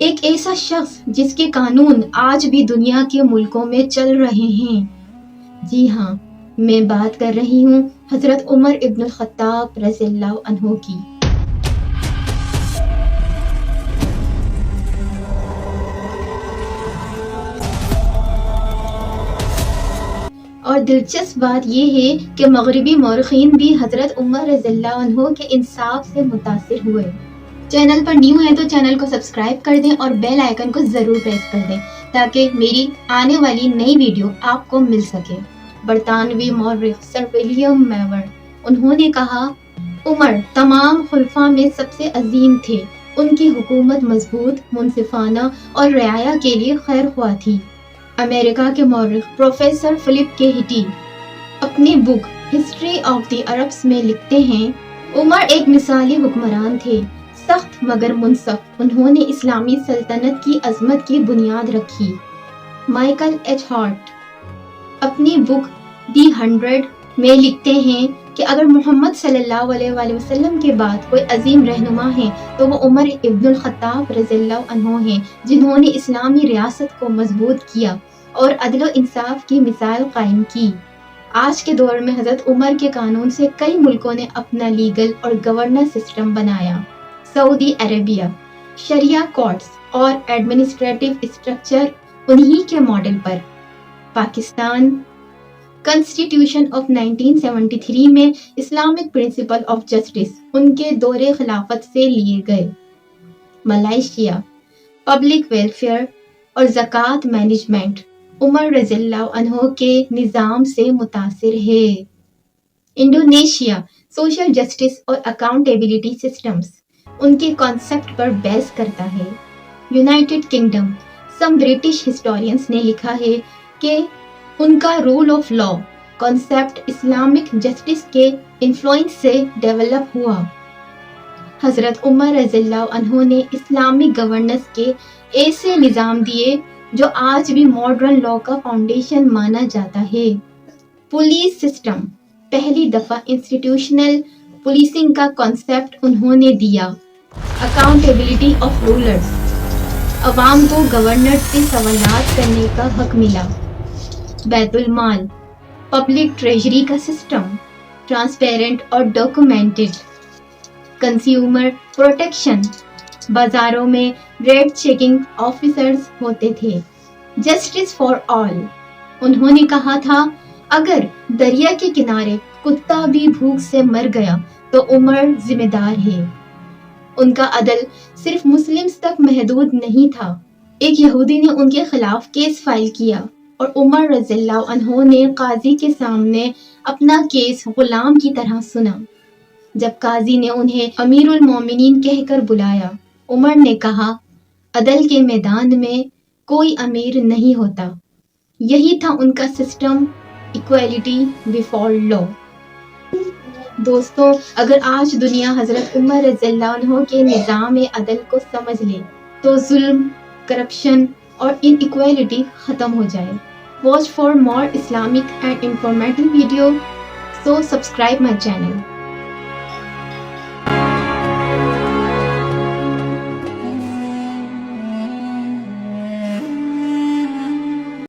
ایک ایسا شخص جس کے قانون آج بھی دنیا کے ملکوں میں چل رہے ہیں۔ جی ہاں، میں بات کر رہی ہوں حضرت عمر ابن الخطاب رضی اللہ عنہ کی۔ اور دلچسپ بات یہ ہے کہ مغربی مورخین بھی حضرت عمر رضی اللہ عنہ کے انصاف سے متاثر ہوئے۔ چینل پر نیو ہیں تو چینل کو سبسکرائب کر دیں اور بیل آئیکن کو ضرور پریس کر دیں تاکہ میری آنے والی نئی ویڈیو آپ کو مل سکے۔ برطانوی مورخ سر ولیم میور انہوں نے کہا، عمر تمام خلفاء میں سب سے عظیم تھے۔ ان کی حکومت مضبوط، منصفانہ اور رعایا کے لیے خیر خواہ تھی۔ امریکہ کے مورخ پروفیسر فلپ کے ہٹی اپنی بک ہسٹری آف دی عربس میں لکھتے ہیں، عمر ایک مثالی حکمران تھے، سخت مگر منصف۔ انہوں نے اسلامی سلطنت کی عظمت کی بنیاد رکھی۔ مائیکل ایچ ہارٹ اپنی بک دی 100 میں لکھتے ہیں کہ اگر محمد صلی اللہ علیہ وآلہ وسلم کے بعد کوئی عظیم رہنما ہے تو وہ عمر ابن الخطاب رضی اللہ عنہ ہیں، جنہوں نے اسلامی ریاست کو مضبوط کیا اور عدل و انصاف کی مثال قائم کی۔ آج کے دور میں حضرت عمر کے قانون سے کئی ملکوں نے اپنا لیگل اور گورننس سسٹم بنایا۔ سعودی عربیہ شریعہ کورٹس اور ایڈمنسٹریٹو اسٹرکچر انہی کے model per. Pakistan constitution of 1973 میں Islamic principle of justice in کے دور خلافت سے لیے گئے۔ ملائیشیا پبلک ویلفیئر اور زکوٰۃ مینجمنٹ عمر رضی اللہ عنہ کے نظام سے متاثر ہے۔ انڈونیشیا سوشل جسٹس اور اکاؤنٹیبلٹی سسٹمز ان کے کانسیپٹ پر بیس کرتا ہے۔ United Kingdom some British historians نے لکھا ہے کہ ان کا rule of law concept Islamic justice کے انفلوئنس سے ڈیولپ ہوا۔ حضرت عمر رضی اللہ عنہ نے اسلامک گورننس کے ایسے نظام دیے جو آج بھی ماڈرن لا کا فاؤنڈیشن مانا جاتا ہے۔ پولیس سسٹم پہلی دفعہ انسٹیٹیوشنل پولیسنگ کا کانسیپٹ انہوں نے دیا۔ اکاؤنٹیبلٹی آف رولرز عوام کو گورنر سے سوالات کرنے کا حق ملا۔ بیت المال پبلک ٹریجری کا سسٹم ٹرانسپیرنٹ اور ڈاکومنٹڈ۔ کنزیومر پروٹیکشن بازاروں میں ریٹ چیکنگ آفیسرز ہوتے تھے۔ جسٹس فار آل انہوں نے کہا تھا، اگر دریا کے کنارے کتا بھی بھوک سے مر گیا تو عمر ذمہ دار ہے۔ ان کا عدل صرف مسلمز تک محدود نہیں تھا۔ ایک یہودی نے ان کے خلاف کیس فائل کیا اور عمر رضی اللہ عنہ نے قاضی کے سامنے اپنا کیس غلام کی طرح سنا۔ جب قاضی نے انہیں امیر المومنین کہہ کر بلایا، عمر نے کہا، عدل کے میدان میں کوئی امیر نہیں ہوتا۔ یہی تھا ان کا سسٹم، ایکویلٹی بیفور لا۔ دوستوں، اگر آج دنیا حضرت عمر رضی اللہ عنہ کے نظام عدل کو سمجھ لے تو ظلم، کرپشن اور ان ایکویلٹی ختم ہو جائے۔ Watch for more Islamic and informative video, so subscribe my channel.